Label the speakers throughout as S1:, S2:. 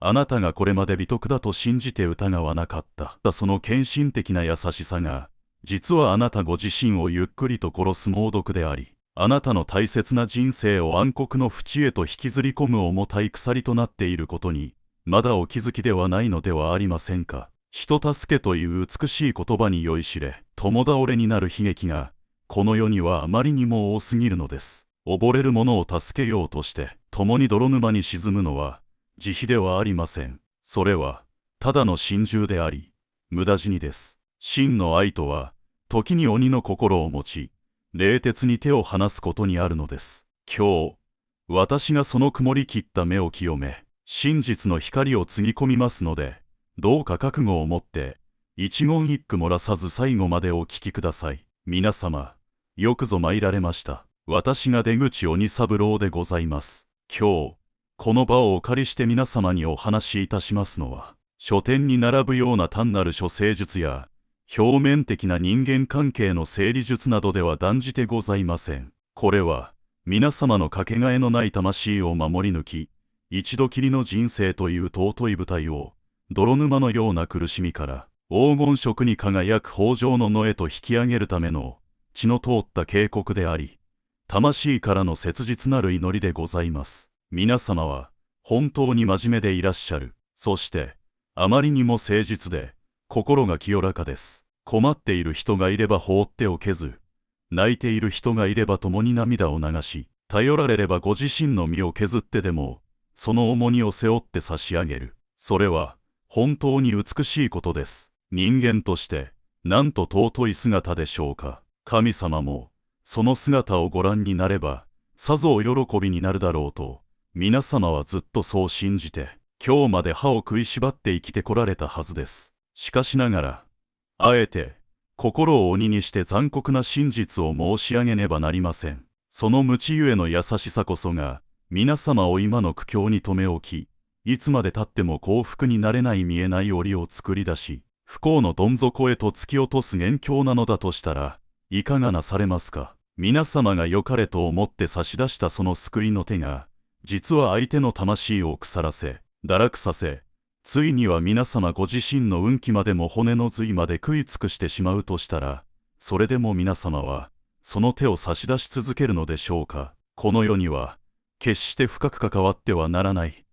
S1: あなたがこれまで美徳だと信じて疑わなかったその献身的な優しさが、実はあなたご自身をゆっくりと殺す猛毒であり、あなたの大切な人生を暗黒の淵へと引きずり込む重たい鎖となっていることに、まだお気づきではないのではありませんか。人助けという美しい言葉に酔いしれ、共倒れになる悲劇が、この世にはあまりにも多すぎるのです。溺れる者を助けようとして、共に泥沼に沈むのは、慈悲ではありません。それは、ただの心中であり、無駄死にです。真の愛とは、時に鬼の心を持ち、冷徹に手を離すことにあるのです。今日、私がその曇りきった目を清め、真実の光をつぎ込みますので、どうか覚悟を持って、一言一句漏らさず最後までお聞きください。皆様、よくぞ参られました。私が出口鬼三郎でございます。今日、この場をお借りして皆様にお話しいたしますのは、書店に並ぶような単なる処世術や、表面的な人間関係の整理術などでは断じてございません。これは、皆様のかけがえのない魂を守り抜き、一度きりの人生という尊い舞台を、泥沼のような苦しみから、黄金色に輝く豊穣の野へと引き上げるための、血の通った警告であり、魂からの切実なる祈りでございます。皆様は、本当に真面目でいらっしゃる。そして、あまりにも誠実で、心が清らかです。困っている人がいれば放っておけず、泣いている人がいれば共に涙を流し、頼られればご自身の身を削ってでも、その重荷を背負って差し上げる。それは、本当に美しいことです。人間として、なんと尊い姿でしょうか。神様も、その姿をご覧になれば、さぞお喜びになるだろうと、皆様はずっとそう信じて、今日まで歯を食いしばって生きてこられたはずです。しかしながら、あえて、心を鬼にして残酷な真実を申し上げねばなりません。その無知ゆえの優しさこそが、皆様を今の苦境に留め置き、いつまでたっても幸福になれない見えない檻を作り出し、不幸のどん底へと突き落とす元凶なのだとしたら、いかがなされますか。皆様が良かれと思って差し出したその救いの手が、実は相手の魂を腐らせ、堕落させ、ついには皆様ご自身の運気までも骨の髄まで食い尽くしてしまうとしたら、それでも皆様は、その手を差し出し続けるのでしょうか。この世には、決して深く関わってはならない。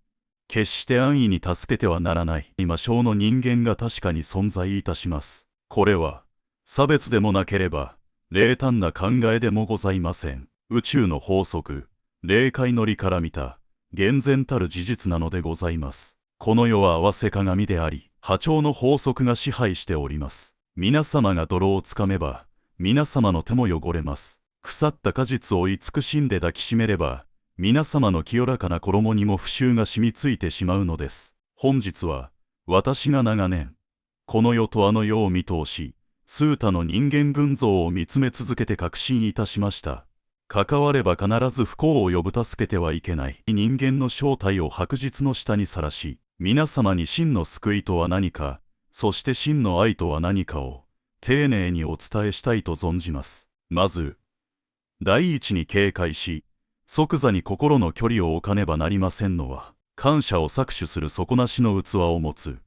S1: 決して安易に助けてはならない。魔性の人間が確かに存在いたします。これは、差別でもなければ、冷淡な考えでもございません。宇宙の法則、霊界の理から見た、厳然たる事実なのでございます。この世は合わせ鏡であり、波長の法則が支配しております。皆様が泥をつかめば、皆様の手も汚れます。腐った果実を慈しんで抱きしめれば、皆様の清らかな衣にも腐臭が染みついてしまうのです。本日は、私が長年、この世とあの世を見通し、数多の人間群像を見つめ続けて確信いたしました。関われば必ず不幸を呼ぶ助けてはいけない人間の正体を白日の下にさらし、皆様に真の救いとは何か、そして真の愛とは何かを、丁寧にお伝えしたいと存じます。まず、第一に警戒し、即座に心の距離を置かねばなりませんのは、感謝を搾取する底なしの器を持つ、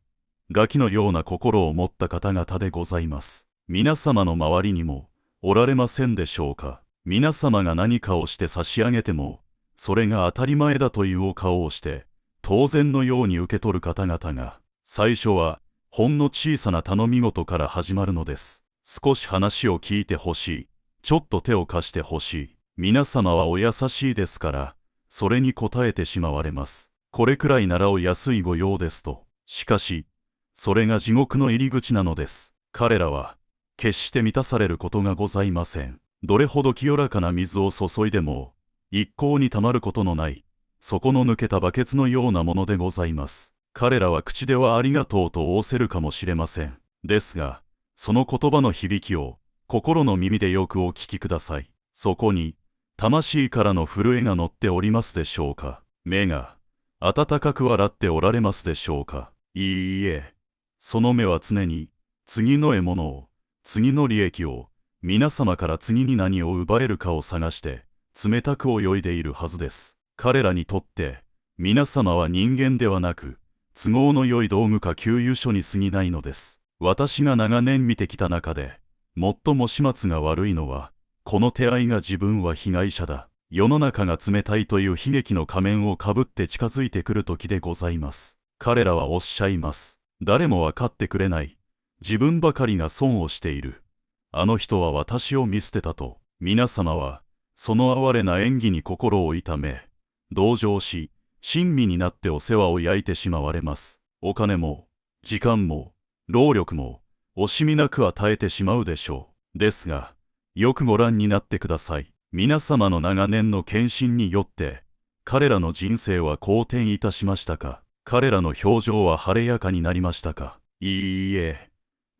S1: ガキのような心を持った方々でございます。皆様の周りにも、おられませんでしょうか。皆様が何かをして差し上げても、それが当たり前だというお顔をして、当然のように受け取る方々が、最初は、ほんの小さな頼み事から始まるのです。少し話を聞いてほしい。ちょっと手を貸してほしい。皆様はお優しいですから、それに応えてしまわれます。これくらいならお安いご用ですと。しかし、それが地獄の入り口なのです。彼らは、決して満たされることがございません。どれほど清らかな水を注いでも、一向にたまることのない、底の抜けたバケツのようなものでございます。彼らは口ではありがとうと仰せるかもしれません。ですが、その言葉の響きを、心の耳でよくお聞きください。そこに、魂からの震えが乗っておりますでしょうか。目が、温かく笑っておられますでしょうか。いいえ、その目は常に、次の獲物を、次の利益を、皆様から次に何を奪えるかを探して、冷たく泳いでいるはずです。彼らにとって、皆様は人間ではなく、都合の良い道具か給油所に過ぎないのです。私が長年見てきた中で、最も始末が悪いのは、この手合いが自分は被害者だ。世の中が冷たいという悲劇の仮面をかぶって近づいてくる時でございます。彼らはおっしゃいます。誰も分かってくれない。自分ばかりが損をしている。あの人は私を見捨てたと。皆様は、その哀れな演技に心を痛め、同情し、親身になってお世話を焼いてしまわれます。お金も、時間も、労力も、惜しみなく与えてしまうでしょう。ですが、よくご覧になってください。皆様の長年の献身によって、彼らの人生は好転いたしましたか？彼らの表情は晴れやかになりましたか？いいえ、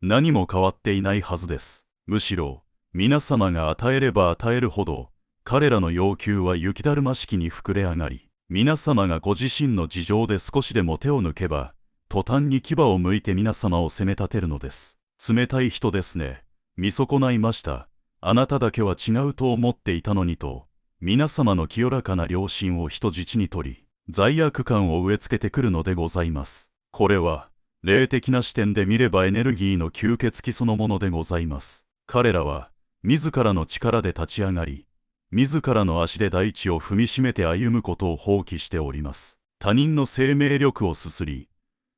S1: 何も変わっていないはずです。むしろ、皆様が与えれば与えるほど、彼らの要求は雪だるま式に膨れ上がり、皆様がご自身の事情で少しでも手を抜けば、途端に牙を向いて皆様を責め立てるのです。冷たい人ですね。見損ないました。あなただけは違うと思っていたのにと、皆様の清らかな良心を人質に取り、罪悪感を植え付けてくるのでございます。これは、霊的な視点で見ればエネルギーの吸血鬼そのものでございます。彼らは、自らの力で立ち上がり、自らの足で大地を踏みしめて歩むことを放棄しております。他人の生命力をすすり、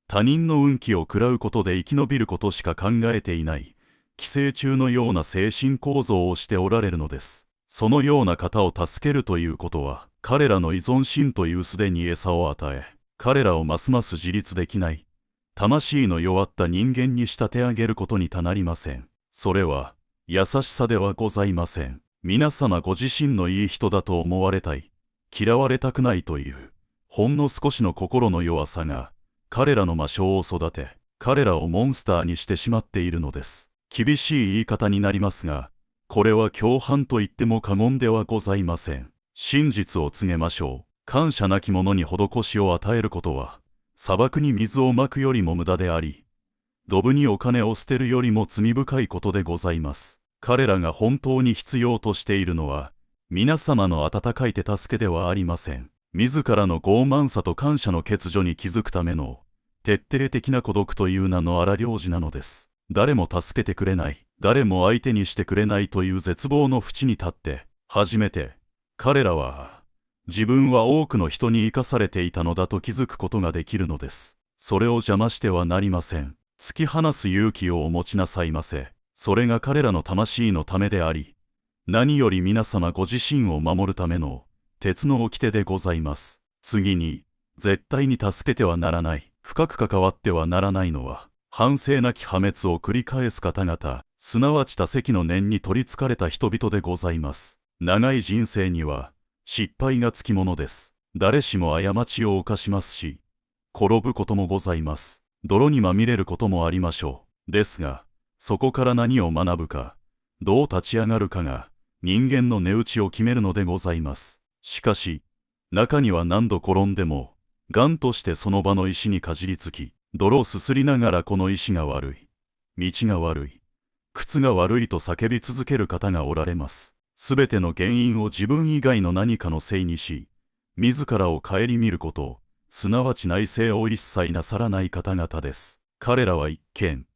S1: 他人の運気を食らうことで生き延びることしか考えていない、寄生虫のような精神構造をしておられるのです。そのような方を助けるということは、彼らの依存心というすでに餌を与え、彼らをますます自立できない、魂の弱った人間に仕立て上げることにたなりません。それは、優しさではございません。皆様ご自身のいい人だと思われたい、嫌われたくないという、ほんの少しの心の弱さが、彼らの魔性を育て、彼らをモンスターにしてしまっているのです。厳しい言い方になりますが、これは共犯と言っても過言ではございません。真実を告げましょう。感謝なき者に施しを与えることは、砂漠に水をまくよりも無駄であり、ドブにお金を捨てるよりも罪深いことでございます。彼らが本当に必要としているのは、皆様の温かい手助けではありません。自らの傲慢さと感謝の欠如に気づくための、徹底的な孤独という名の荒療治なのです。誰も助けてくれない、誰も相手にしてくれないという絶望の淵に立って、初めて、彼らは、自分は多くの人に生かされていたのだと気づくことができるのです。それを邪魔してはなりません。突き放す勇気をお持ちなさいませ。それが彼らの魂のためであり、何より皆様ご自身を守るための鉄の掟でございます。次に、絶対に助けてはならない、深く関わってはならないのは、反省なき破滅を繰り返す方々、すなわち多責の念に取りつかれた人々でございます。長い人生には、失敗がつきものです。誰しも過ちを犯しますし、転ぶこともございます。泥にまみれることもありましょう。ですが、そこから何を学ぶか、どう立ち上がるかが、人間の値打ちを決めるのでございます。しかし、中には何度転んでも、頑としてその場の石にかじりつき、泥をすすりながらこの石が悪い、道が悪い、靴が悪いと叫び続ける方がおられます。すべての原因を自分以外の何かのせいにし、自らを顧みること、すなわち内省を一切なさらない方々です。彼らは一見、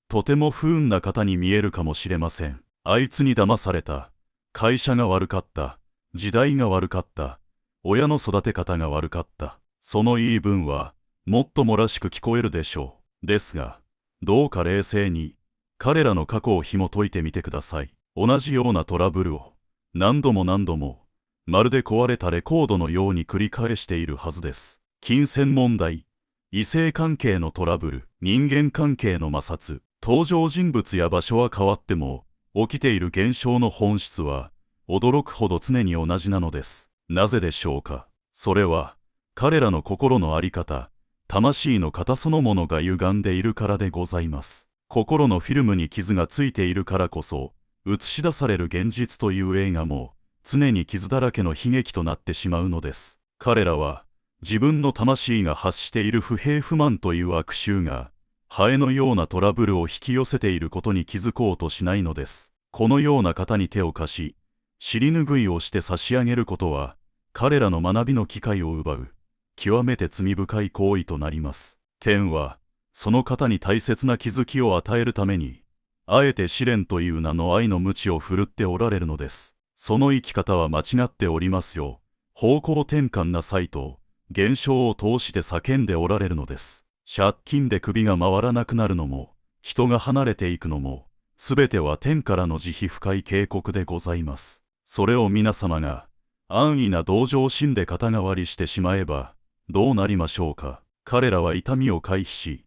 S1: とても不運な方に見えるかもしれません。あいつに騙された、会社が悪かった、時代が悪かった、親の育て方が悪かった。その言い分は、もっともらしく聞こえるでしょう。ですが、どうか冷静に、彼らの過去を紐解いてみてください。同じようなトラブルを、何度も何度も、まるで壊れたレコードのように繰り返しているはずです。金銭問題、異性関係のトラブル、人間関係の摩擦、登場人物や場所は変わっても、起きている現象の本質は、驚くほど常に同じなのです。なぜでしょうか。それは、彼らの心の在り方、魂の型そのものが歪んでいるからでございます。心のフィルムに傷がついているからこそ、映し出される現実という映画も、常に傷だらけの悲劇となってしまうのです。彼らは、自分の魂が発している不平不満という悪臭が、ハエのようなトラブルを引き寄せていることに気づこうとしないのです。このような方に手を貸し、尻拭いをして差し上げることは、彼らの学びの機会を奪う、極めて罪深い行為となります。天は、その方に大切な気づきを与えるために、あえて試練という名の愛の鞭を振るっておられるのです。その生き方は間違っておりますよ。方向転換なさいと、現象を通して叫んでおられるのです。借金で首が回らなくなるのも、人が離れていくのも、すべては天からの慈悲深い警告でございます。それを皆様が、安易な同情心で肩代わりしてしまえば、どうなりましょうか。彼らは痛みを回避し、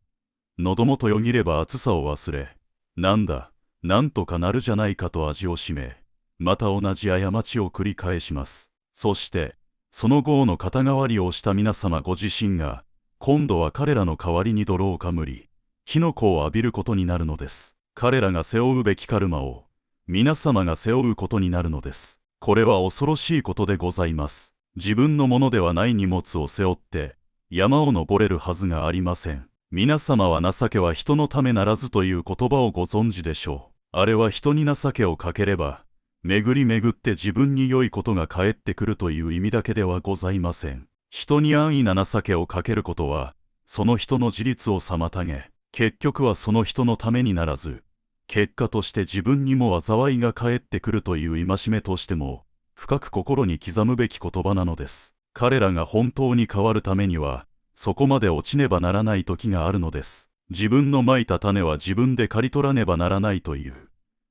S1: 喉元よぎれば暑さを忘れ、なんだ、なんとかなるじゃないかと味をしめ、また同じ過ちを繰り返します。そして、その業の肩代わりをした皆様ご自身が、今度は彼らの代わりに泥をかむり、火の粉を浴びることになるのです。彼らが背負うべきカルマを、皆様が背負うことになるのです。これは恐ろしいことでございます。自分のものではない荷物を背負って、山を登れるはずがありません。皆様は情けは人のためならずという言葉をご存知でしょう。あれは人に情けをかければ、巡り巡って自分に良いことが返ってくるという意味だけではございません。人に安易な情けをかけることは、その人の自立を妨げ、結局はその人のためにならず、結果として自分にも災いが返ってくるという戒めとしても、深く心に刻むべき言葉なのです。彼らが本当に変わるためには、そこまで落ちねばならない時があるのです。自分の蒔いた種は自分で刈り取らねばならないという、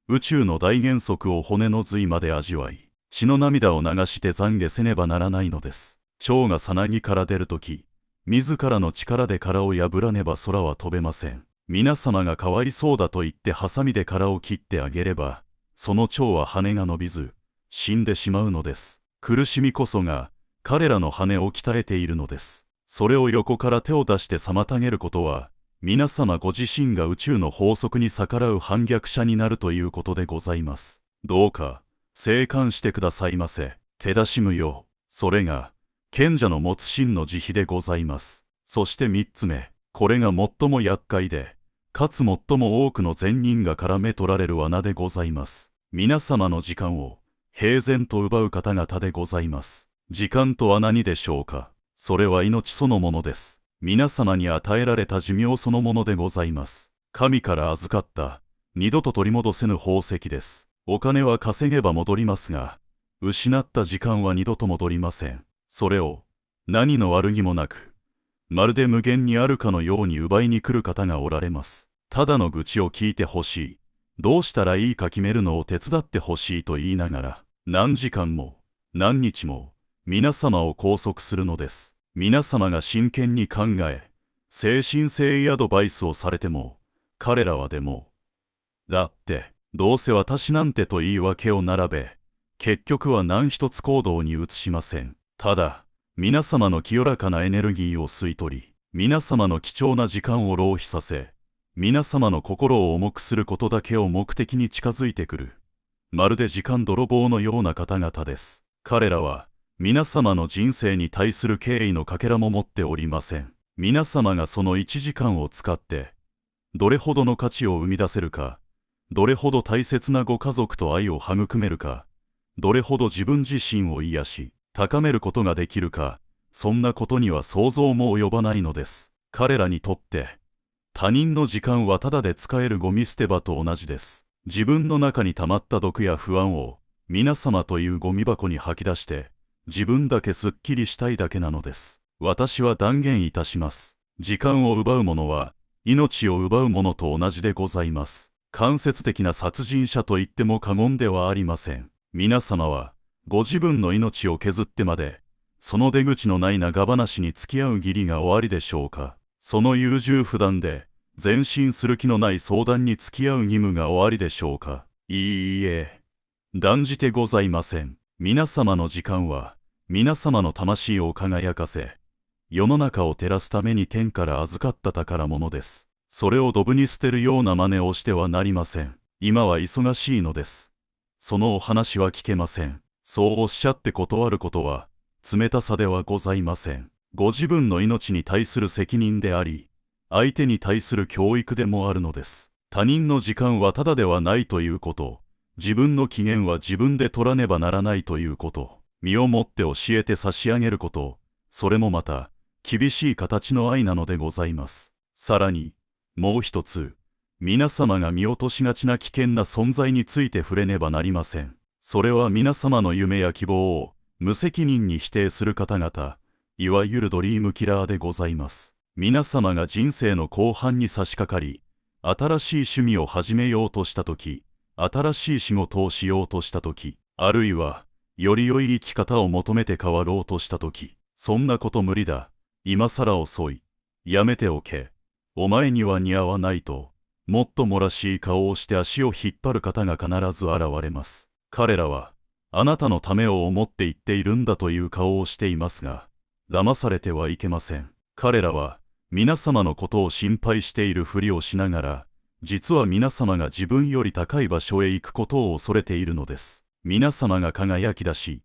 S1: 宇宙の大原則を骨の髄まで味わい、血の涙を流して懺悔せねばならないのです。蝶がさなぎから出るとき、自らの力で殻を破らねば空は飛べません。皆様がかわいそうだと言ってハサミで殻を切ってあげれば、その蝶は羽が伸びず、死んでしまうのです。苦しみこそが、彼らの羽を鍛えているのです。それを横から手を出して妨げることは、皆様ご自身が宇宙の法則に逆らう反逆者になるということでございます。どうか、静観してくださいませ。手出し無用。それが、賢者の持つ真の慈悲でございます。そして三つ目、これが最も厄介で、かつ最も多くの善人が絡め取られる罠でございます。皆様の時間を、平然と奪う方々でございます。時間とは何でしょうか。それは命そのものです。皆様に与えられた寿命そのものでございます。神から預かった、二度と取り戻せぬ宝石です。お金は稼げば戻りますが、失った時間は二度と戻りません。それを、何の悪気もなく、まるで無限にあるかのように奪いに来る方がおられます。ただの愚痴を聞いてほしい。どうしたらいいか決めるのを手伝ってほしいと言いながら、何時間も、何日も、皆様を拘束するのです。皆様が真剣に考え、精神性アドバイスをされても、彼らはでも、だって、どうせ私なんてと言い訳を並べ、結局は何一つ行動に移しません。ただ、皆様の清らかなエネルギーを吸い取り、皆様の貴重な時間を浪費させ、皆様の心を重くすることだけを目的に近づいてくる。まるで時間泥棒のような方々です。彼らは、皆様の人生に対する敬意のかけらも持っておりません。皆様がその1時間を使って、どれほどの価値を生み出せるか、どれほど大切なご家族と愛を育めるか、どれほど自分自身を癒し、高めることができるか、そんなことには想像も及ばないのです。彼らにとって、他人の時間はただで使えるゴミ捨て場と同じです。自分の中に溜まった毒や不安を、皆様というゴミ箱に吐き出して、自分だけすっきりしたいだけなのです。私は断言いたします。時間を奪う者は、命を奪う者と同じでございます。間接的な殺人者と言っても過言ではありません。皆様は、ご自分の命を削ってまで、その出口のない長話に付き合う義理がおありでしょうか。その優柔不断で、前進する気のない相談に付き合う義務がおありでしょうか。いいえ、断じてございません。皆様の時間は、皆様の魂を輝かせ、世の中を照らすために天から預かった宝物です。それをドブに捨てるような真似をしてはなりません。今は忙しいのです。そのお話は聞けません。そうおっしゃって断ることは、冷たさではございません。ご自分の命に対する責任であり、相手に対する教育でもあるのです。他人の時間はただではないということ、自分の機嫌は自分で取らねばならないということ、身をもって教えて差し上げること、それもまた、厳しい形の愛なのでございます。さらに、もう一つ、皆様が見落としがちな危険な存在について触れねばなりません。それは皆様の夢や希望を無責任に否定する方々、いわゆるドリームキラーでございます。皆様が人生の後半に差し掛かり、新しい趣味を始めようとしたとき、新しい仕事をしようとしたとき、あるいは、より良い生き方を求めて変わろうとしたとき、そんなこと無理だ。今更遅い。やめておけ。お前には似合わないと、もっともらしい顔をして足を引っ張る方が必ず現れます。彼らは、あなたのためを思って言っているんだという顔をしていますが、騙されてはいけません。彼らは、皆様のことを心配しているふりをしながら、実は皆様が自分より高い場所へ行くことを恐れているのです。皆様が輝き出し、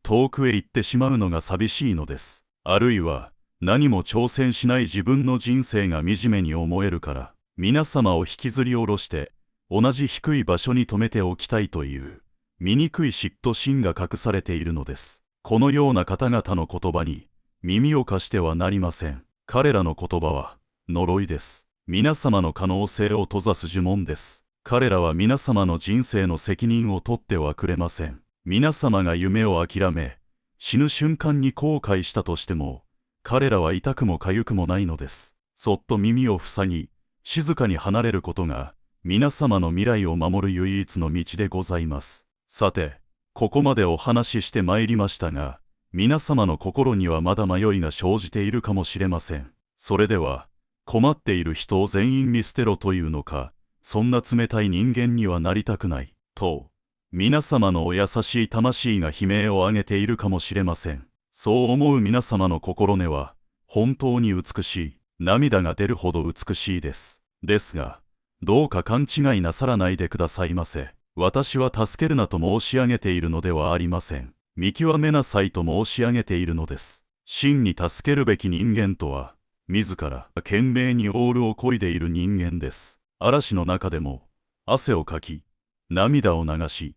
S1: 遠くへ行ってしまうのが寂しいのです。あるいは、何も挑戦しない自分の人生が惨めに思えるから、皆様を引きずり下ろして、同じ低い場所に留めておきたいという、醜い嫉妬心が隠されているのです。このような方々の言葉に、耳を貸してはなりません。彼らの言葉は、呪いです。皆様の可能性を閉ざす呪文です。彼らは皆様の人生の責任を取ってはくれません。皆様が夢を諦め、死ぬ瞬間に後悔したとしても、彼らは痛くも痒くもないのです。そっと耳を塞ぎ、静かに離れることが、皆様の未来を守る唯一の道でございます。さて、ここまでお話ししてまいりましたが、皆様の心にはまだ迷いが生じているかもしれません。それでは、困っている人を全員見捨てろというのか、そんな冷たい人間にはなりたくない、と、皆様のお優しい魂が悲鳴を上げているかもしれません。そう思う皆様の心根は、本当に美しい、涙が出るほど美しいです。ですが、どうか勘違いなさらないでくださいませ。私は助けるなと申し上げているのではありません。見極めなさいと申し上げているのです。真に助けるべき人間とは、自ら懸命にオールを漕いでいる人間です。嵐の中でも、汗をかき、涙を流し、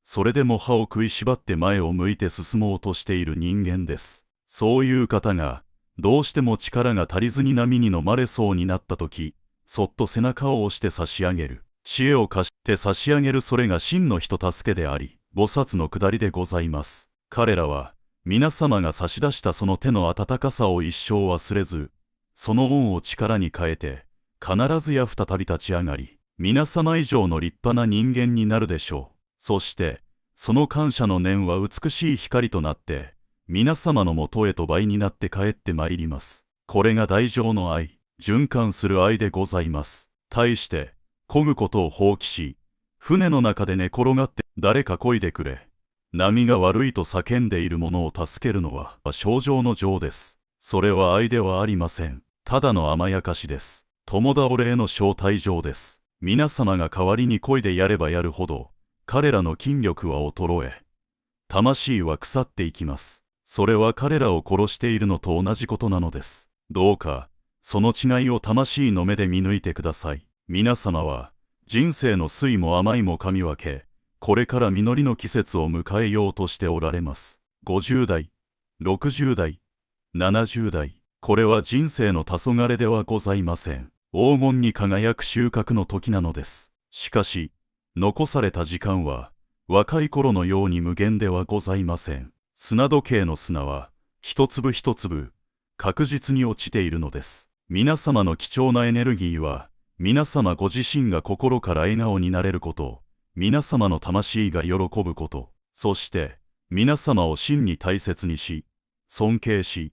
S1: それでも歯を食いしばって前を向いて進もうとしている人間です。そういう方が、どうしても力が足りずに波に飲まれそうになったとき、そっと背中を押して差し上げる。知恵を貸して差し上げる、それが真の人助けであり、菩薩の下りでございます。彼らは、皆様が差し出したその手の温かさを一生忘れず、その恩を力に変えて、必ずや再び立ち上がり、皆様以上の立派な人間になるでしょう。そして、その感謝の念は美しい光となって、皆様のもとへと倍になって帰ってまいります。これが大乗の愛、循環する愛でございます。対して、漕ぐことを放棄し、船の中で寝転がって誰か漕いでくれ。波が悪いと叫んでいる者を助けるのは正常の情です。それは愛ではありません。ただの甘やかしです。共倒れへの招待状です。皆様が代わりに漕いでやればやるほど、彼らの筋力は衰え、魂は腐っていきます。それは彼らを殺しているのと同じことなのです。どうか、その違いを魂の目で見抜いてください。皆様は、人生の酸いも甘いも噛み分け、これから実りの季節を迎えようとしておられます。50代、60代、70代、これは人生の黄昏ではございません。黄金に輝く収穫の時なのです。しかし、残された時間は、若い頃のように無限ではございません。砂時計の砂は、一粒一粒、確実に落ちているのです。皆様の貴重なエネルギーは、皆様ご自身が心から笑顔になれること、皆様の魂が喜ぶこと、そして、皆様を真に大切にし、尊敬し、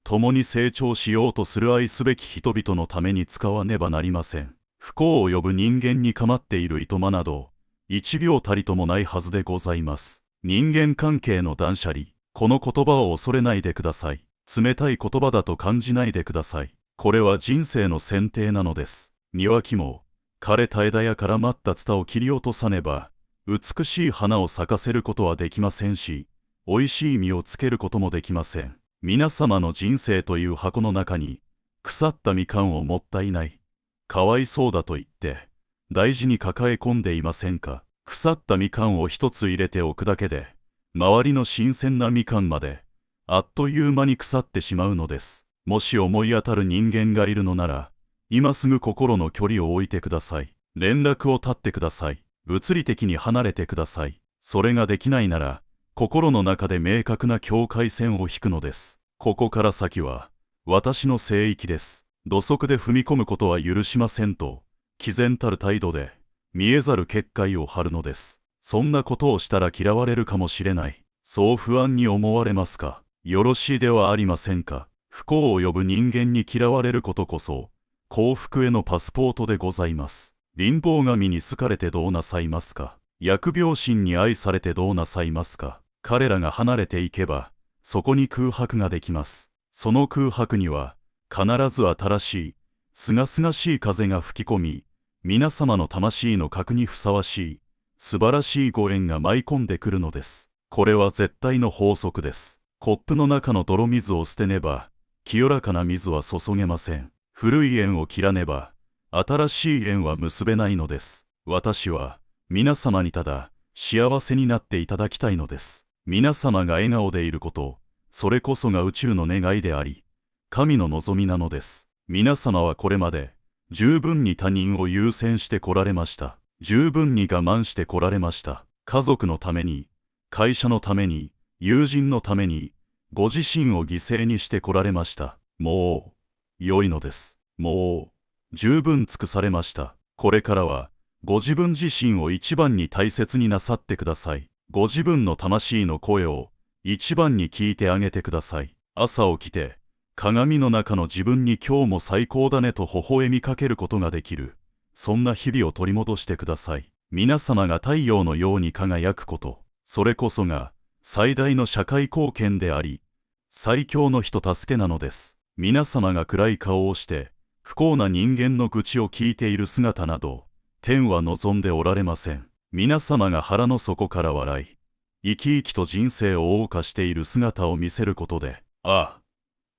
S1: 共に成長しようとする愛すべき人々のために使わねばなりません。不幸を呼ぶ人間に構っているいとまなど、一秒たりともないはずでございます。人間関係の断捨離、この言葉を恐れないでください。冷たい言葉だと感じないでください。これは人生の選定なのです。庭木も、枯れた枝や絡まったツタを切り落とさねば、美しい花を咲かせることはできませんし、美味しい実をつけることもできません。皆様の人生という箱の中に、腐ったみかんをもったいない、かわいそうだと言って、大事に抱え込んでいませんか。腐ったみかんを一つ入れておくだけで、周りの新鮮なみかんまで、あっという間に腐ってしまうのです。もし思い当たる人間がいるのなら、今すぐ心の距離を置いてください。連絡を絶ってください。物理的に離れてください。それができないなら、心の中で明確な境界線を引くのです。ここから先は、私の聖域です。土足で踏み込むことは許しませんと、毅然たる態度で、見えざる結界を張るのです。そんなことをしたら嫌われるかもしれない。そう不安に思われますか？よろしいではありませんか。不幸を呼ぶ人間に嫌われることこそ、幸福へのパスポートでございます。貧乏神に好かれてどうなさいますか？疫病神に愛されてどうなさいますか？彼らが離れていけば、そこに空白ができます。その空白には、必ず新しい、すがすがしい風が吹き込み、皆様の魂の核にふさわしい、素晴らしいご縁が舞い込んでくるのです。これは絶対の法則です。コップの中の泥水を捨てねば、清らかな水は注げません。古い縁を切らねば、新しい縁は結べないのです。私は、皆様にただ、幸せになっていただきたいのです。皆様が笑顔でいること、それこそが宇宙の願いであり、神の望みなのです。皆様はこれまで、十分に他人を優先してこられました。十分に我慢してこられました。家族のために、会社のために、友人のために、ご自身を犠牲にしてこられました。もう、良いのです。もう、十分尽くされました。これからは、ご自分自身を一番に大切になさってください。ご自分の魂の声を、一番に聞いてあげてください。朝起きて、鏡の中の自分に今日も最高だねと微笑みかけることができる。そんな日々を取り戻してください。皆様が太陽のように輝くこと、それこそが最大の社会貢献であり、最強の人助けなのです。皆様が暗い顔をして、不幸な人間の愚痴を聞いている姿など、天は望んでおられません。皆様が腹の底から笑い、生き生きと人生を謳歌している姿を見せることで、あ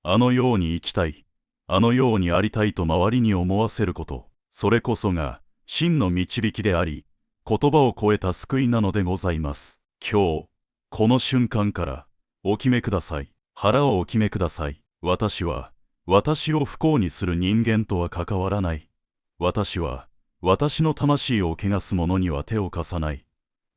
S1: のように生きたい、あのようにありたいと周りに思わせること、それこそが真の導きであり、言葉を超えた救いなのでございます。今日、この瞬間から、お決めください。腹をお決めください。私は、私を不幸にする人間とは関わらない。私は、私の魂を汚す者には手を貸さない。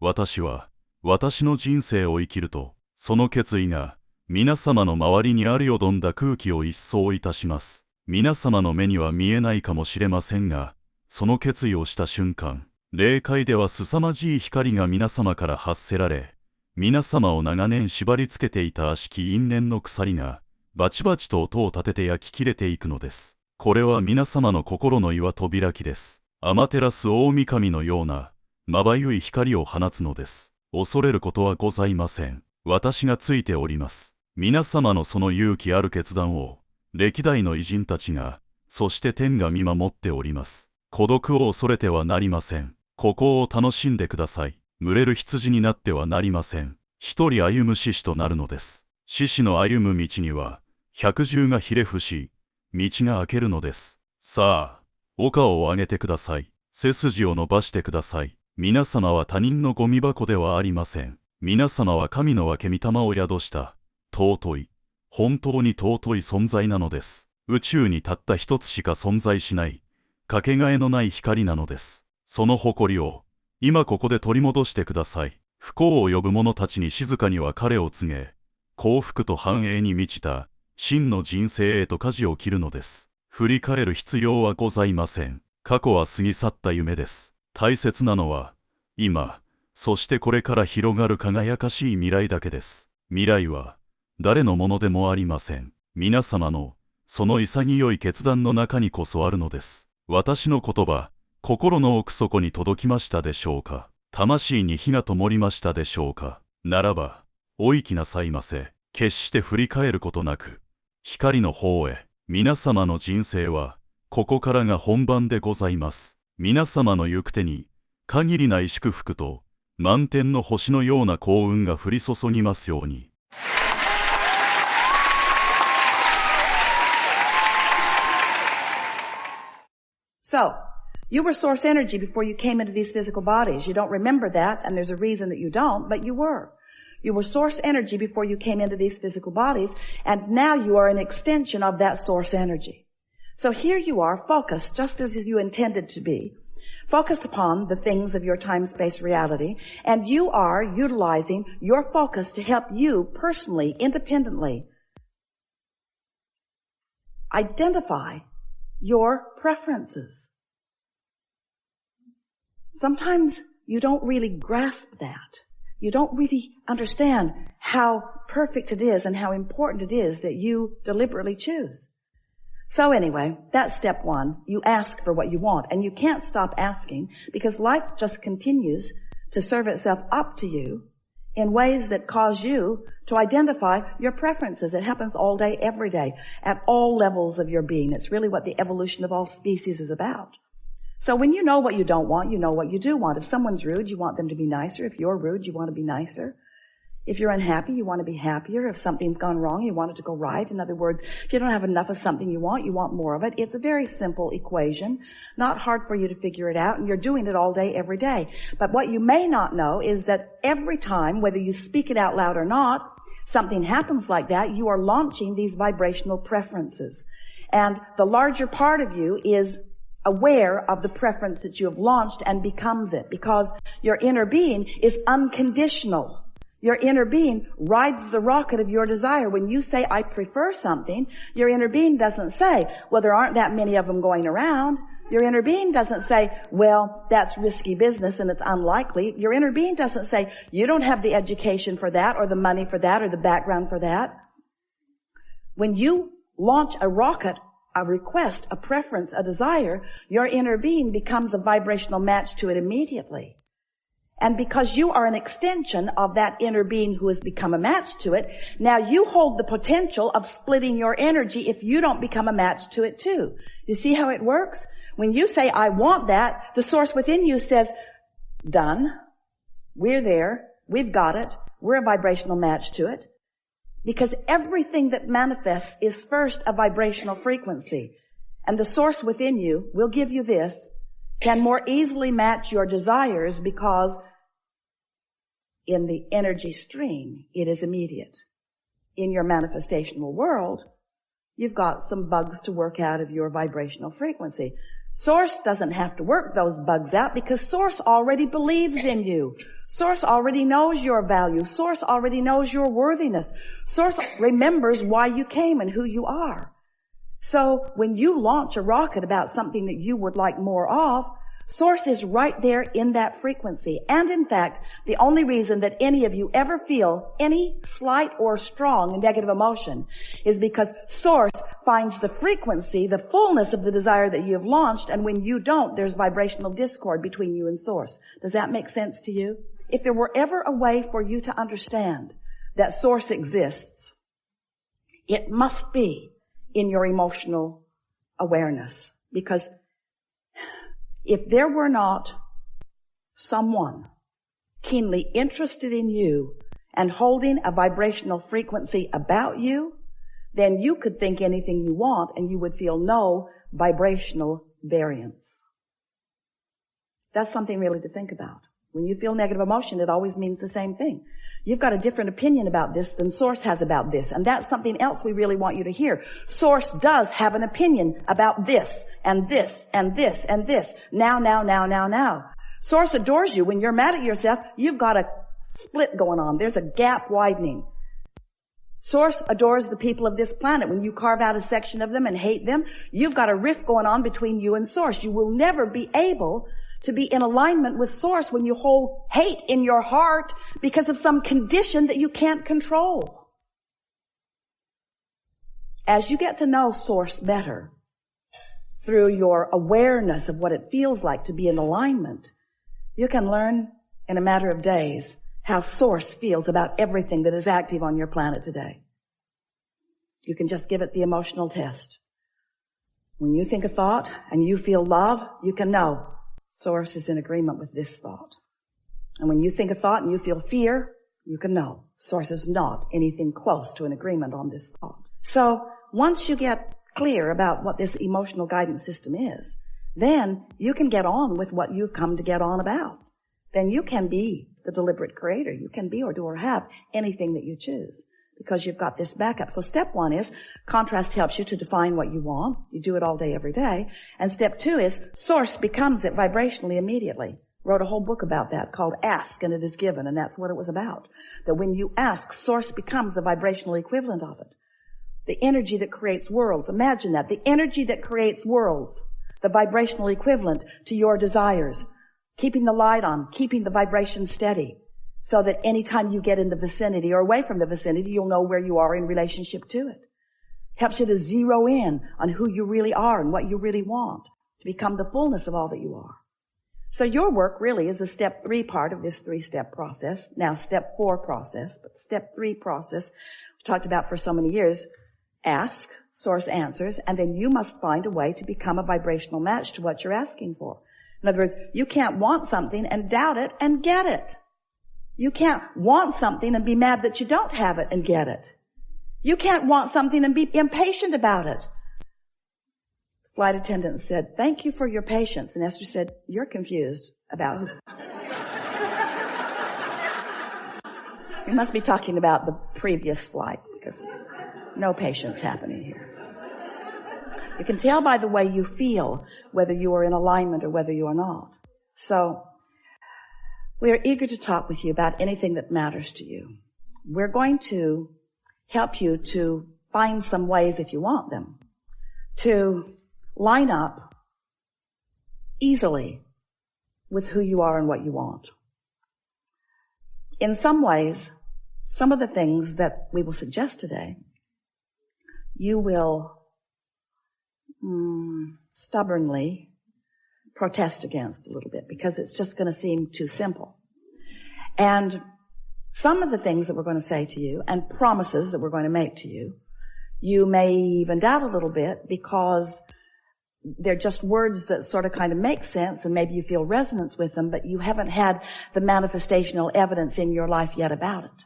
S1: 私は、私の人生を生きると、その決意が、皆様の周りにあるよどんだ空気を一掃いたします。皆様の目には見えないかもしれませんが、その決意をした瞬間、霊界では凄まじい光が皆様から発せられ、皆様を長年縛り付けていた悪しき因縁の鎖が、バチバチと音を立てて焼き切れていくのです。これは皆様の心の岩戸開きです。天照大神のような、まばゆい光を放つのです。恐れることはございません。私がついております。皆様のその勇気ある決断を、歴代の偉人たちが、そして天が見守っております。孤独を恐れてはなりません。ここを楽しんでください。群れる羊になってはなりません。一人歩む獅子となるのです。獅子の歩む道には、百獣がひれ伏し、道が開けるのです。さあ、丘を上げてください。背筋を伸ばしてください。皆様は他人のゴミ箱ではありません。皆様は神の分け御霊を宿した、尊い、本当に尊い存在なのです。宇宙にたった一つしか存在しない、かけがえのない光なのです。その誇りを、今ここで取り戻してください。不幸を呼ぶ者たちに静かに別れを告げ、幸福と繁栄に満ちた、真の人生へと舵を切るのです。振り返る必要はございません。過去は過ぎ去った夢です。大切なのは、今、そしてこれから広がる輝かしい未来だけです。未来は、誰のものでもありません。皆様の、その潔い決断の中にこそあるのです。私の言葉、心の奥底に届きましたでしょうか。魂に火が灯りましたでしょうか。ならば、お行きなさいませ。決して振り返ることなく、光の方へ。皆様の人生は、ここからが本番でございます。皆様の行く手に、限りない祝福と、満天の星のような幸運が降り注ぎますように。
S2: So, you were source energy before you came into these physical bodies. You don't remember that, and there's a reason that you don't, but you were. You were source energy before you came into these physical bodies, and now you are an extension of that source energy. So here you are, focused, just as you intended to be, focused upon the things of your time-space reality, and you are utilizing your focus to help you personally, independently, identify your preferences. Sometimes you don't really grasp that. You don't really understand how perfect it is and how important it is that you deliberately choose. So anyway, that's step one. You ask for what you want, and you can't stop asking because life just continues to serve itself up to you in ways that cause you to identify your preferences. It happens all day, every day, at all levels of your being. It's really what the evolution of all species is about. So when you know what you don't want, you know what you do want. If someone's rude, you want them to be nicer. If you're rude, you want to be nicer. If you're unhappy, you want to be happier. If something's gone wrong, you want it to go right. In other words, if you don't have enough of something you want more of it. It's a very simple equation, not hard for you to figure it out, and you're doing it all day, every day. But what you may not know is that every time, whether you speak it out loud or not, something happens like that, you are launching these vibrational preferences. And the larger part of you is aware of the preference that you have launched and becomes it, because your inner being is unconditional. Your inner being rides the rocket of your desire. When you say, I prefer something, your inner being doesn't say, well, there aren't that many of them going around. Your inner being doesn't say, well, that's risky business and it's unlikely. Your inner being doesn't say, you don't have the education for that or the money for that or the background for that. When you launch a rocket, a request, a preference, a desire, your inner being becomes a vibrational match to it immediately. And because you are an extension of that inner being who has become a match to it, now you hold the potential of splitting your energy if you don't become a match to it too. You see how it works? When you say, I want that, the source within you says, done. We're there. We've got it. We're a vibrational match to it. Because everything that manifests is first a vibrational frequency. And the source within you will give you this, can more easily match your desires because in the energy stream, it is immediate. In your manifestational world, you've got some bugs to work out of your vibrational frequency. Source doesn't have to work those bugs out because Source already believes in you. Source already knows your value. Source already knows your worthiness. Source remembers why you came and who you are. So when you launch a rocket about something that you would like more of, Source is right there in that frequency. And in fact, the only reason that any of you ever feel any slight or strong negative emotion is because Source finds the frequency, the fullness of the desire that you have launched, and when you don't, there's vibrational discord between you and Source. Does that make sense to you? If there were ever a way for you to understand that Source exists, it must be in your emotional awareness. Because if there were not someone keenly interested in you and holding a vibrational frequency about you, then you could think anything you want and you would feel no vibrational variance. That's something really to think about. When you feel negative emotion, it always means the same thing. You've got a different opinion about this than Source has about this. And that's something else we really want you to hear. Source does have an opinion about this and this and this and this. Now. Source adores you. When you're mad at yourself, you've got a split going on. There's a gap widening. Source adores the people of this planet. When you carve out a section of them and hate them, you've got a rift going on between you and Source. You will never be able to be in alignment with Source when you hold hate in your heart because of some condition that you can't control. As you get to know Source better through your awareness of what it feels like to be in alignment, you can learn in a matter of days how Source feels about everything that is active on your planet today. You can just give it the emotional test. When you think a thought and you feel love, you can know Source is in agreement with this thought. And when you think a thought and you feel fear, you can know Source is not anything close to an agreement on this thought. So once you get clear about what this emotional guidance system is, then you can get on with what you've come to get on about. Then you can be the deliberate creator. You can be or do or have anything that you choose. because you've got this backup. So step 1 is contrast helps you to define what you want. You do it all day, every day. And step 2 is source becomes it vibrationally immediately. Wrote a whole book about that called Ask and It Is Given, and that's what it was about. That when you ask, source becomes the vibrational equivalent of it. The energy that creates worlds. Imagine that. The energy that creates worlds. The vibrational equivalent to your desires. Keeping the light on. Keeping the vibration steady. So that anytime you get in the vicinity or away from the vicinity, you'll know where you are in relationship to it. Helps you to zero in on who you really are and what you really want. To become the fullness of all that you are. So your work really is the step 3 part of this 3-step process. Now step 4 process, but step 3 process we talked about for so many years. Ask, source answers, and then you must find a way to become a vibrational match to what you're asking for. In other words, you can't want something and doubt it and get it. You can't want something and be mad that you don't have it and get it. You can't want something and be impatient about it. The flight attendant said, "Thank you for your patience." And Esther said, "You're confused about who." We must be talking about the previous flight because no patience happening here. You can tell by the way you feel whether you are in alignment or whether you are not. So, we are eager to talk with you about anything that matters to you. We're going to help you to find some ways, if you want them, to line up easily with who you are and what you want. In some ways, some of the things that we will suggest today, you will stubbornly protest against a little bit because it's just going to seem too simple. And some of the things that we're going to say to you and promises that we're going to make to you, you may even doubt a little bit because they're just words that sort of kind of make sense and maybe you feel resonance with them, but you haven't had the manifestational evidence in your life yet about it.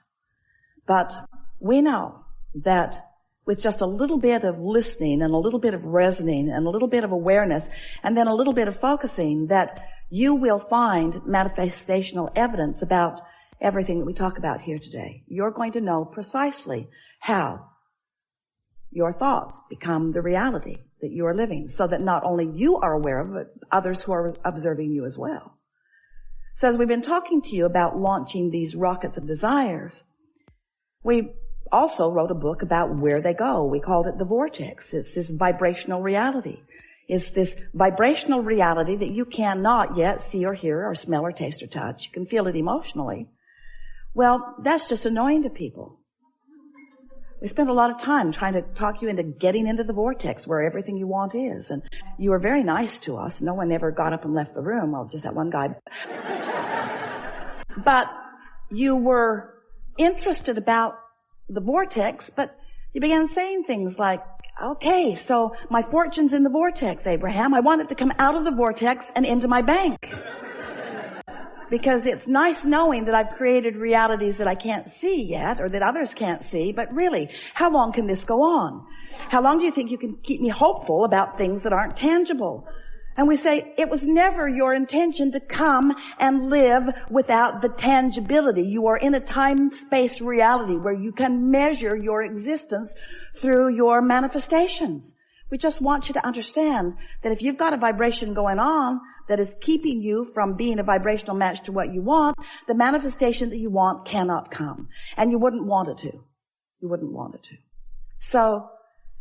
S2: But we know that with just a little bit of listening and a little bit of resonating and a little bit of awareness and then a little bit of focusing that you will find manifestational evidence about everything that we talk about here today. You're going to know precisely how your thoughts become the reality that you are living so that not only you are aware of it, but others who are observing you as well. So as we've been talking to you about launching these rockets of desires, we also wrote a book about where they go. We called it The Vortex. It's this vibrational reality. It's this vibrational reality that you cannot yet see or hear or smell or taste or touch. You can feel it emotionally. Well, that's just annoying to people. We spent a lot of time trying to talk you into getting into the vortex where everything you want is. And you were very nice to us. No one ever got up and left the room. Well, just that one guy. But you were interested about the vortex, but you began saying things like, okay, so my fortune's in the vortex, Abraham. I want it to come out of the vortex and into my bank. Because it's nice knowing that I've created realities that I can't see yet or that others can't see, but really, how long can this go on? How long do you think you can keep me hopeful about things that aren't tangible? And we say, it was never your intention to come and live without the tangibility. You are in a time-space reality where you can measure your existence through your manifestations. We just want you to understand that if you've got a vibration going on that is keeping you from being a vibrational match to what you want, the manifestation that you want cannot come. And you wouldn't want it to. You wouldn't want it to. So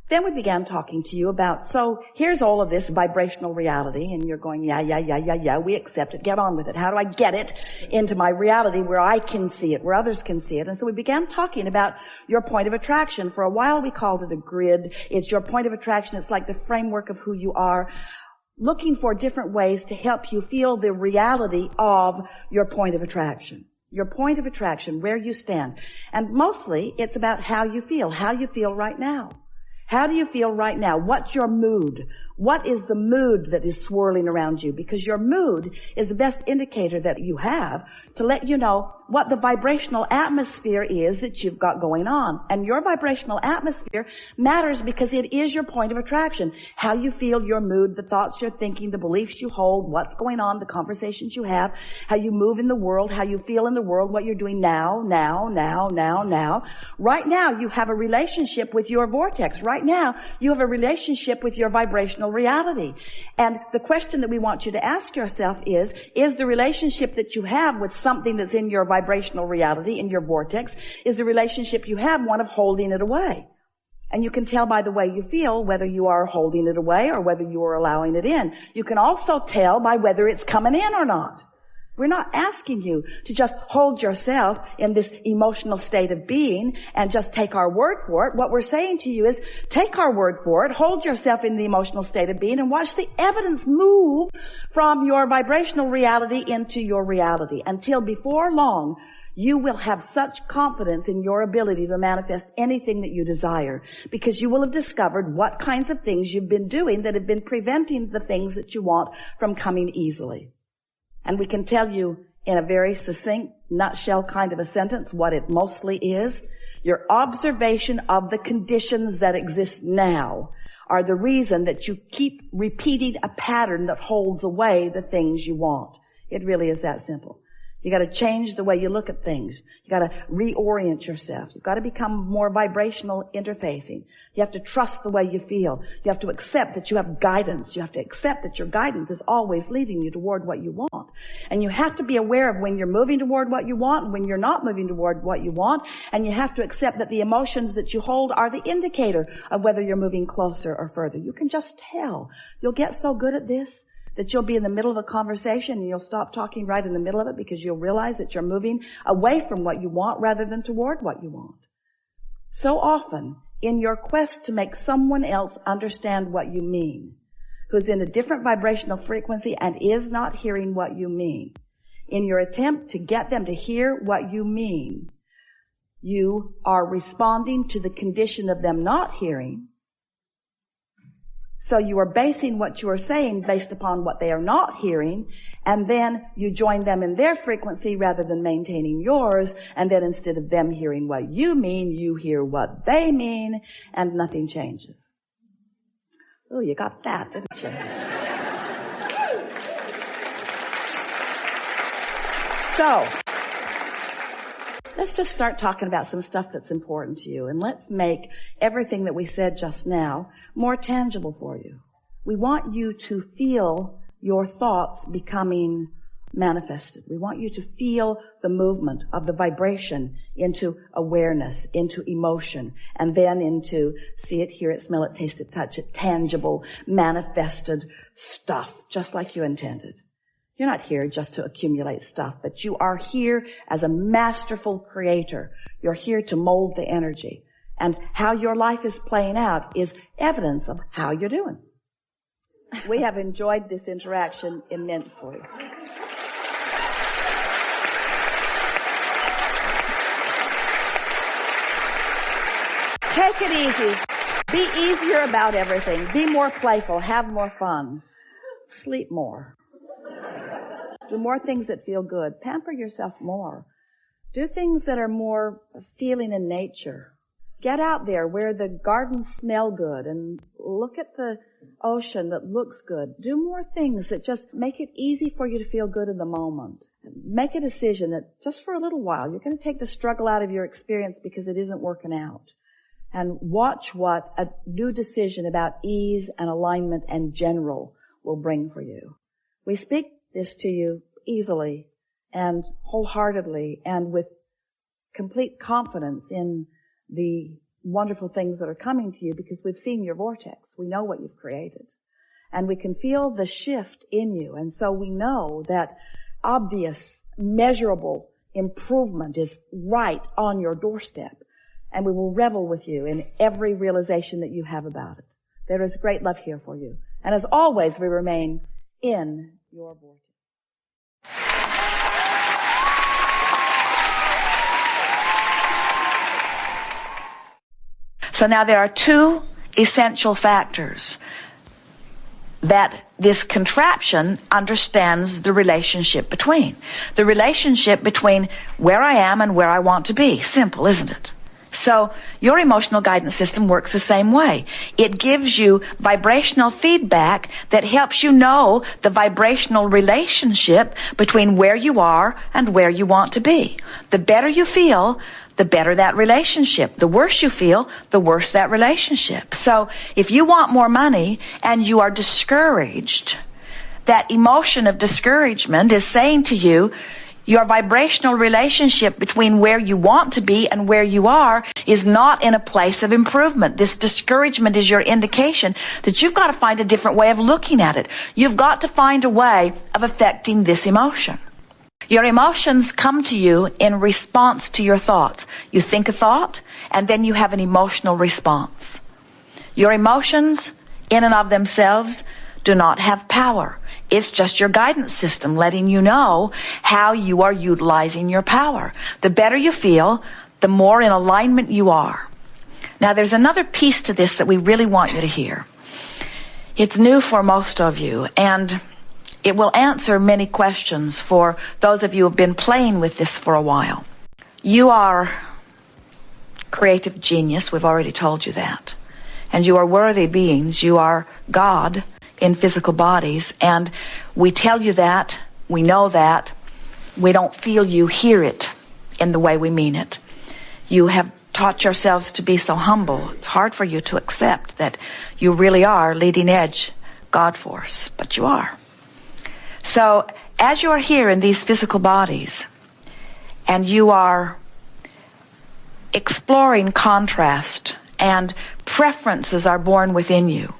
S2: then we began talking to you about, so here's all of this vibrational reality, and you're going, yeah, we accept it, get on with it. How do I get it into my reality where I can see it, where others can see it? And so we began talking about your point of attraction. For a while we called it a grid. It's your point of attraction. It's like the framework of who you are, looking for different ways to help you feel the reality of your point of attraction. Your point of attraction, where you stand. And mostly it's about how you feel right now. How do you feel right now? What's your mood? What is the mood that is swirling around you? Because your mood is the best indicator that you have to let you know what the vibrational atmosphere is that you've got going on. And your vibrational atmosphere matters because it is your point of attraction. How you feel, your mood, the thoughts you're thinking, the beliefs you hold, what's going on, the conversations you have, how you move in the world, how you feel in the world, what you're doing now. Right now, you have a relationship with your vortex. Right now, you have a relationship with your vibrational reality. And the question that we want you to ask yourself is the relationship that you have with something that's in your vibrational reality, in your vortex, is the relationship you have one of holding it away? And you can tell by the way you feel whether you are holding it away or whether you are allowing it in. You can also tell by whether it's coming in or not. We're not asking you to just hold yourself in this emotional state of being and just take our word for it. What we're saying to you is take our word for it, hold yourself in the emotional state of being, and watch the evidence move from your vibrational reality into your reality. Until before long, you will have such confidence in your ability to manifest anything that you desire, because you will have discovered what kinds of things you've been doing that have been preventing the things that you want from coming easily. And we can tell you in a very succinct, nutshell kind of a sentence what it mostly is. Your observation of the conditions that exist now are the reason that you keep repeating a pattern that holds away the things you want. It really is that simple. You got to change the way you look at things. You got to reorient yourself. You've got to become more vibrational interfacing. You have to trust the way you feel. You have to accept that you have guidance. You have to accept that your guidance is always leading you toward what you want. And you have to be aware of when you're moving toward what you want and when you're not moving toward what you want. And you have to accept that the emotions that you hold are the indicator of whether you're moving closer or further. You can just tell. You'll get so good at this that you'll be in the middle of a conversation and you'll stop talking right in the middle of it because you'll realize that you're moving away from what you want rather than toward what you want. So often, in your quest to make someone else understand what you mean, who's in a different vibrational frequency and is not hearing what you mean, in your attempt to get them to hear what you mean, you are responding to the condition of them not hearing. So you are basing what you are saying based upon what they are not hearing, and then you join them in their frequency rather than maintaining yours, and then instead of them hearing what you mean, you hear what they mean, and nothing changes. Oh, you got that, didn't you? So, let's just start talking about some stuff that's important to you, and let's make everything that we said just now more tangible for you. We want you to feel your thoughts becoming manifested. We want you to feel the movement of the vibration into awareness, into emotion, and then into see it, hear it, smell it, taste it, touch it, tangible, manifested stuff, just like you intended. You're not here just to accumulate stuff, but you are here as a masterful creator. You're here to mold the energy. And how your life is playing out is evidence of how you're doing. We have enjoyed this interaction immensely. Take it easy. Be easier about everything. Be more playful. Have more fun. Sleep more. Do more things that feel good. Pamper yourself more. Do things that are more feeling in nature. Get out there where the gardens smell good and look at the ocean that looks good. Do more things that just make it easy for you to feel good in the moment. Make a decision that just for a little while, you're going to take the struggle out of your experience because it isn't working out. And watch what a new decision about ease and alignment and general will bring for you. We speak this to you easily and wholeheartedly and with complete confidence in the wonderful things that are coming to you because we've seen your vortex. We know what you've created. And we can feel the shift in you. And so we know that obvious, measurable improvement is right on your doorstep. And we will revel with you in every realization that you have about it. There is great love here for you. And as always, we remain in your vortex. So now there are two essential factors that this contraption understands the relationship between. The relationship between where I am and where I want to be. Simple, isn't it? So your emotional guidance system works the same way. It gives you vibrational feedback that helps you know the vibrational relationship between where you are and where you want to be. The better you feel, the better that relationship. The worse you feel, the worse that relationship. So if you want more money and you are discouraged, that emotion of discouragement is saying to you, your vibrational relationship between where you want to be and where you are is not in a place of improvement. This discouragement is your indication that you've got to find a different way of looking at it. You've got to find a way of affecting this emotion. Your emotions come to you in response to your thoughts. You think a thought, and then you have an emotional response. Your emotions, in and of themselves, do not have power. It's just your guidance system letting you know how you are utilizing your power. The better you feel, the more in alignment you are. Now, there's another piece to this that we really want you to hear. It's new for most of you, and it will answer many questions for those of you who have been playing with this for a while. You are creative genius. We've already told you that. And you are worthy beings. You are God in physical bodies, and we tell you that, we know that, we don't feel you hear it in the way we mean it. You have taught yourselves to be so humble, it's hard for you to accept that you really are leading edge God force, but you are. So as you are here in these physical bodies, and you are exploring contrast, and preferences are born within you,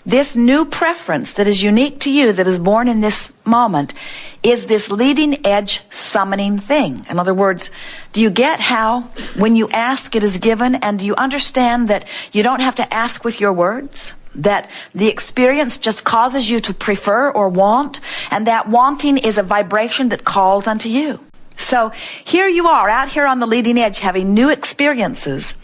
S2: this new preference that is unique to you, that is born in this moment, is this leading edge summoning thing. In other words, do you get how when you ask it is given, and do you understand that you don't have to ask with your words? That the experience just causes you to prefer or want, and that wanting is a vibration that calls unto you. So here you are out here on the leading edge having new experiences,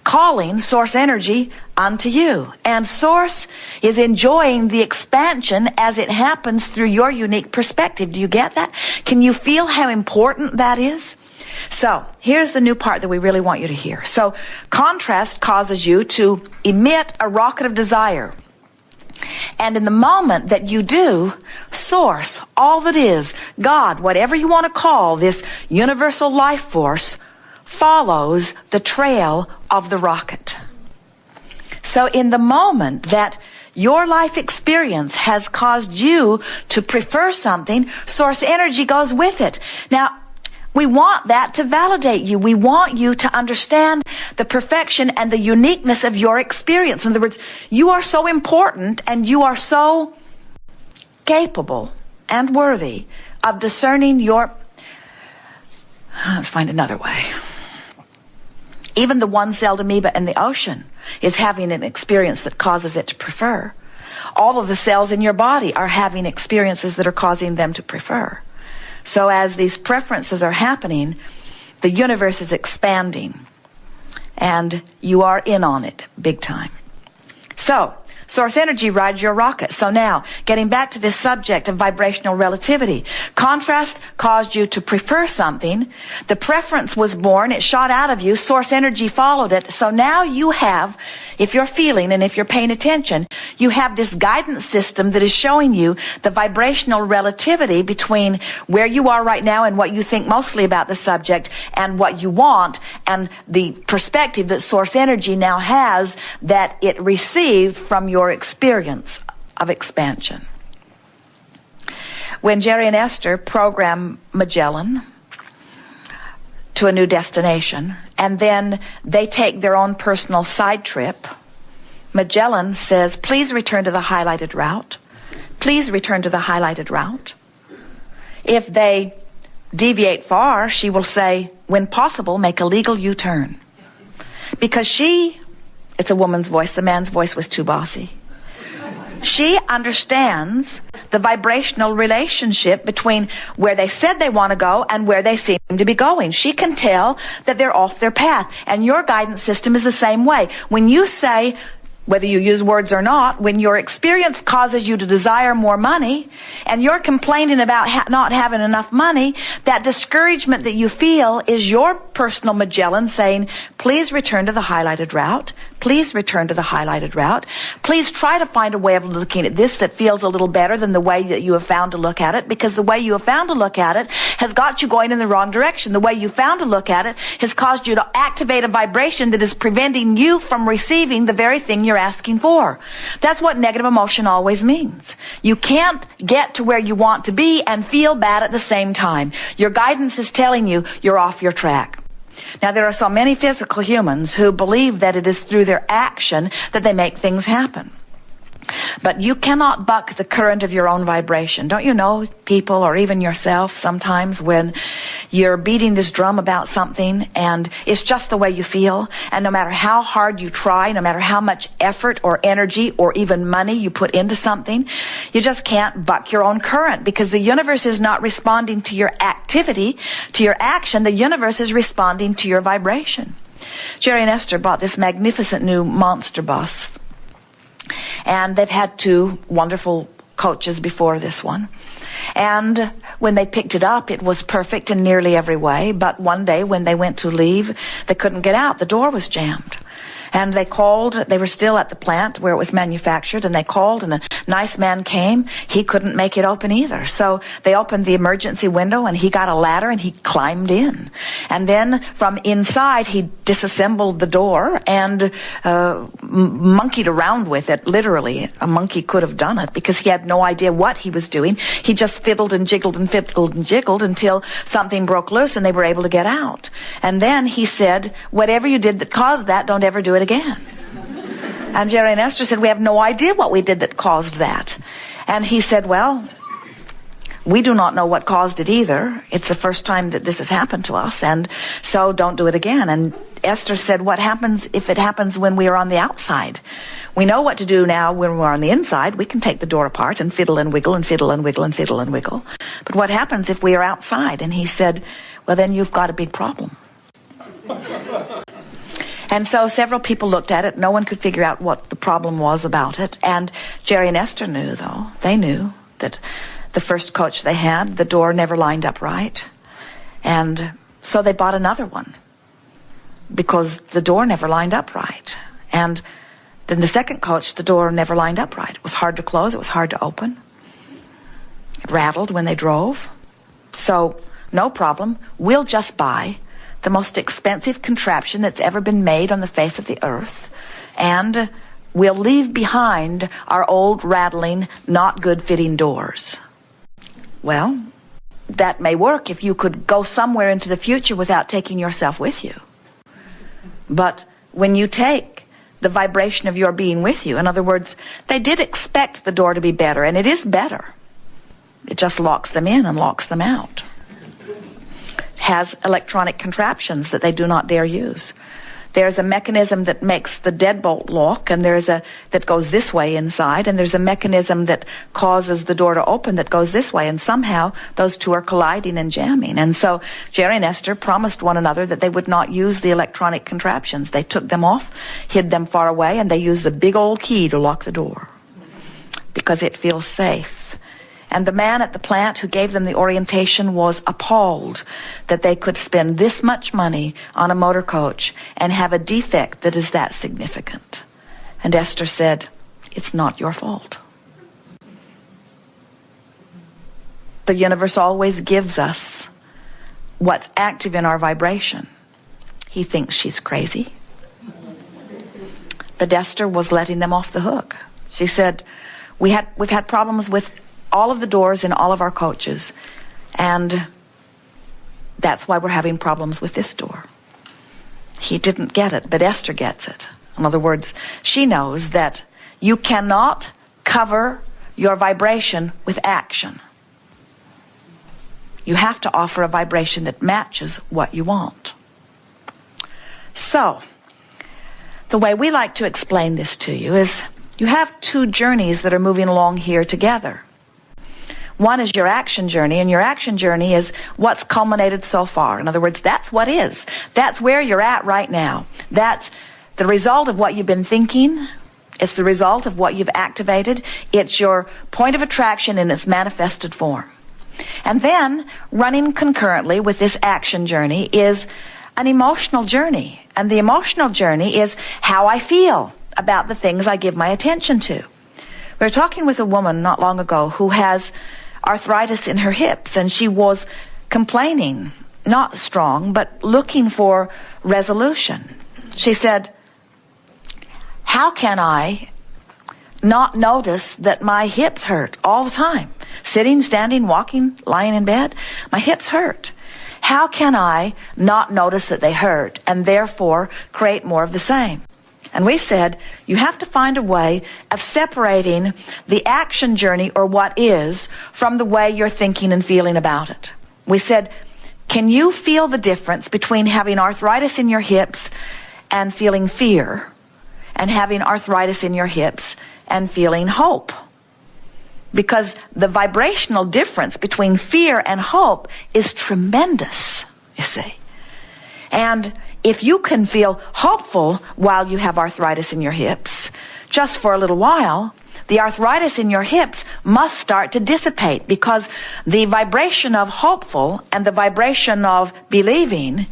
S2: calling source energy unto you. And source is enjoying the expansion as it happens through your unique perspective. Do you get that? Can you feel how important that is? So here's the new part that we really want you to hear. So contrast causes you to emit a rocket of desire. And in the moment that you do, source, all that is, God, whatever you want to call this universal life force, follows the trail of the rocket. So in the moment that your life experience has caused you to prefer something, source energy goes with it. Now, we want that to validate you. We want you to understand the perfection and the uniqueness of your experience. In other words, you are so important and you are so capable and worthy of discerning your... Let's find another way. Even the one-celled amoeba in the ocean is having an experience that causes it to prefer. All of the cells in your body are having experiences that are causing them to prefer. So as these preferences are happening, the universe is expanding, and you are in on it big time. So source energy rides your rocket. So now, getting back to this subject of vibrational relativity, contrast caused you to prefer something. The preference was born. It shot out of you. Source energy followed it. So now you have, if you're feeling and if you're paying attention, you have this guidance system that is showing you the vibrational relativity between where you are right now and what you think mostly about the subject and what you want, and the perspective that source energy now has that it received from your experience of expansion. When Jerry and Esther program Magellan to a new destination, and then they take their own personal side trip, Magellan says, please return to the highlighted route. Please return to the highlighted route. If they deviate far, she will say, when possible, make a legal U-turn. Because it's a woman's voice, the man's voice was too bossy. She understands the vibrational relationship between where they said they want to go and where they seem to be going. She can tell that they're off their path. And your guidance system is the same way. When you say, whether you use words or not, when your experience causes you to desire more money and you're complaining about not having enough money, that discouragement that you feel is your personal Magellan saying, please return to the highlighted route. Please return to the highlighted route. Please try to find a way of looking at this that feels a little better than the way that you have found to look at it, because the way you have found to look at it has got you going in the wrong direction. The way you found to look at it has caused you to activate a vibration that is preventing you from receiving the very thing you're asking for. That's what negative emotion always means. You can't get to where you want to be and feel bad at the same time. Your guidance is telling you you're off your track. Now, there are so many physical humans who believe that it is through their action that they make things happen. But you cannot buck the current of your own vibration. Don't you know, people, or even yourself, sometimes when you're beating this drum about something and it's just the way you feel, and no matter how hard you try, no matter how much effort or energy or even money you put into something, you just can't buck your own current, because the universe is not responding to your activity, to your action. The universe is responding to your vibration. Jerry and Esther bought this magnificent new monster bus. And they've had two wonderful coaches before this one. And when they picked it up, it was perfect in nearly every way. But one day when they went to leave, they couldn't get out. The door was jammed. And they called, they were still at the plant where it was manufactured, and they called, and a nice man came. He couldn't make it open either. So they opened the emergency window, and he got a ladder, and he climbed in. And then from inside, he disassembled the door and monkeyed around with it, literally. A monkey could have done it, because he had no idea what he was doing. He just fiddled and jiggled and fiddled and jiggled until something broke loose, and they were able to get out. And then he said, whatever you did that caused that, don't ever do it again. And Jerry and Esther said, we have no idea what we did that caused that. And he said, well, we do not know what caused it either. It's the first time that this has happened to us, and so don't do it again. And Esther said, what happens if it happens when we are on the outside? We know what to do now when we're on the inside. We can take the door apart and fiddle and wiggle and fiddle and wiggle and fiddle and wiggle. But what happens if we are outside? And he said, well, then you've got a big problem. And so several people looked at it. No one could figure out what the problem was about it. And Jerry and Esther knew, though. They knew that the first coach they had, the door never lined up right. And so they bought another one, because the door never lined up right. And then the second coach, the door never lined up right. It was hard to close. It was hard to open. It rattled when they drove. So no problem. We'll just buy the most expensive contraption that's ever been made on the face of the earth, and we'll leave behind our old, rattling, not good fitting doors. Well, that may work if you could go somewhere into the future without taking yourself with you. But when you take the vibration of your being with you, in other words, they did expect the door to be better, and it is better. It just locks them in and locks them out. Has electronic contraptions that they do not dare use. There's a mechanism that makes the deadbolt lock, and there's a that goes this way inside, and there's a mechanism that causes the door to open that goes this way, and somehow those two are colliding and jamming. And so Jerry and Esther promised one another that they would not use the electronic contraptions. They took them off, hid them far away, and they used the big old key to lock the door, because it feels safe. And the man at the plant who gave them the orientation was appalled that they could spend this much money on a motor coach and have a defect that is that significant. And Esther said, it's not your fault. The universe always gives us what's active in our vibration. He thinks she's crazy. But Esther was letting them off the hook. She said, we've had problems with all of the doors in all of our coaches, and that's why we're having problems with this door. He didn't get it, but Esther gets it. In other words, she knows that you cannot cover your vibration with action. You have to offer a vibration that matches what you want. So, the way we like to explain this to you is you have two journeys that are moving along here together. One is your action journey, and your action journey is what's culminated so far. In other words, that's what is. That's where you're at right now. That's the result of what you've been thinking, It's the result of what you've activated. It's your point of attraction in its manifested form. And then, running concurrently with this action journey is an emotional journey. And the emotional journey is how I feel about the things I give my attention to. We were talking with a woman not long ago who has arthritis in her hips, and she was complaining, not strong, but looking for resolution. She said, how can I not notice that my hips hurt all the time? Sitting, standing, walking, lying in bed, my hips hurt. How can I not notice that they hurt and therefore create more of the same? And we said, you have to find a way of separating the action journey, or what is, from the way you're thinking and feeling about it. We said, can you feel the difference between having arthritis in your hips and feeling fear, and having arthritis in your hips and feeling hope? Because the vibrational difference between fear and hope is tremendous, you see. And if you can feel hopeful while you have arthritis in your hips, just for a little while, the arthritis in your hips must start to dissipate, because the vibration of hopeful and the vibration of believing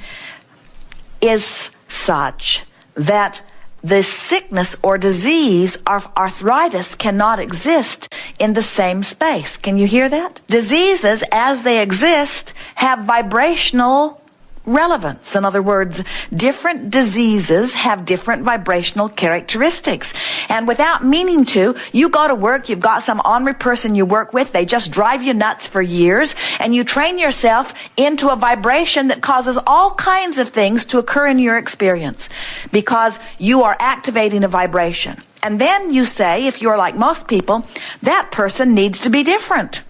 S2: is such that the sickness or disease of arthritis cannot exist in the same space. Can you hear that? Diseases, as they exist, have vibrational relevance. In other words, different diseases have different vibrational characteristics. And without meaning to, you go to work, you've got some ornery person you work with, they just drive you nuts for years, and you train yourself into a vibration that causes all kinds of things to occur in your experience, because you are activating a vibration. And then you say, if you're like most people, that person needs to be different.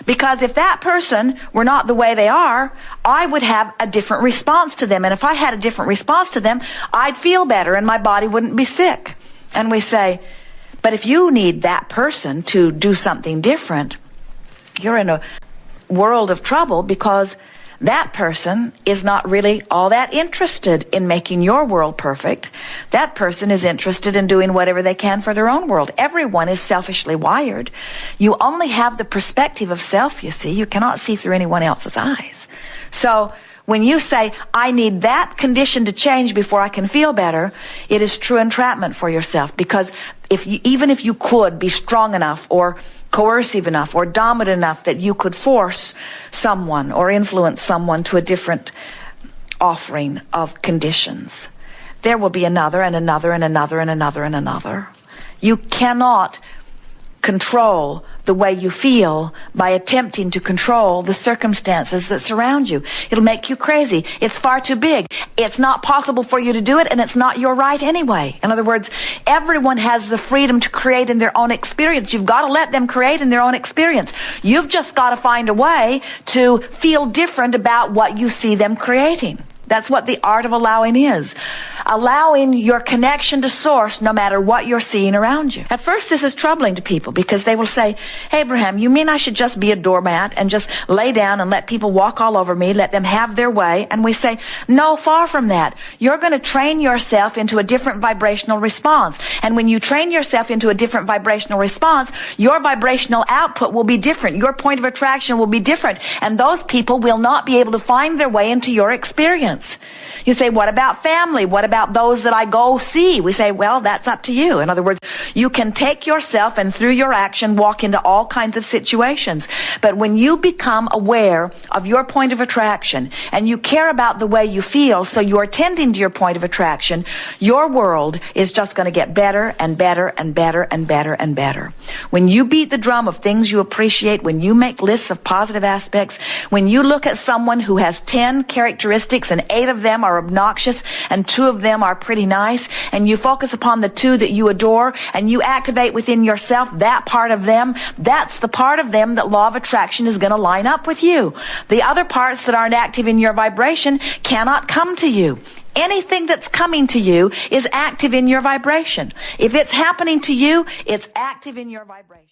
S2: Because if that person were not the way they are, I would have a different response to them. And if I had a different response to them, I'd feel better and my body wouldn't be sick. And we say, but if you need that person to do something different, you're in a world of trouble, because that person is not really all that interested in making your world perfect. That person is interested in doing whatever they can for their own world. Everyone is selfishly wired. You only have the perspective of self, you see. You cannot see through anyone else's eyes. So when you say, I need that condition to change before I can feel better, it is true entrapment for yourself. Because even if you could be strong enough or coercive enough or dominant enough that you could force someone or influence someone to a different offering of conditions, there will be another and another and another and another and another. You cannot control the way you feel by attempting to control the circumstances that surround you. It'll make you crazy. It's far too big. It's not possible for you to do it, and it's not your right anyway. In other words, everyone has the freedom to create in their own experience. You've got to let them create in their own experience. You've just got to find a way to feel different about what you see them creating. That's what the art of allowing is. Allowing your connection to source no matter what you're seeing around you. At first this is troubling to people, because they will say, hey, Abraham, you mean I should just be a doormat and just lay down and let people walk all over me, let them have their way? And we say, no, far from that. You're going to train yourself into a different vibrational response. And when you train yourself into a different vibrational response, your vibrational output will be different. Your point of attraction will be different. And those people will not be able to find their way into your experience. You say, what about family? What about those that I go see? We say, well, that's up to you. In other words, you can take yourself and through your action walk into all kinds of situations. But when you become aware of your point of attraction and you care about the way you feel, so you're tending to your point of attraction, your world is just going to get better and better and better and better and better. When you beat the drum of things you appreciate, when you make lists of positive aspects, when you look at someone who has 10 characteristics and 8 of them are obnoxious and 2 of them are pretty nice, and you focus upon the 2 that you adore and you activate within yourself that part of them, that's the part of them that law of attraction is going to line up with you. The other parts that aren't active in your vibration cannot come to you. Anything that's coming to you is active in your vibration. If it's happening to you, it's active in your vibration.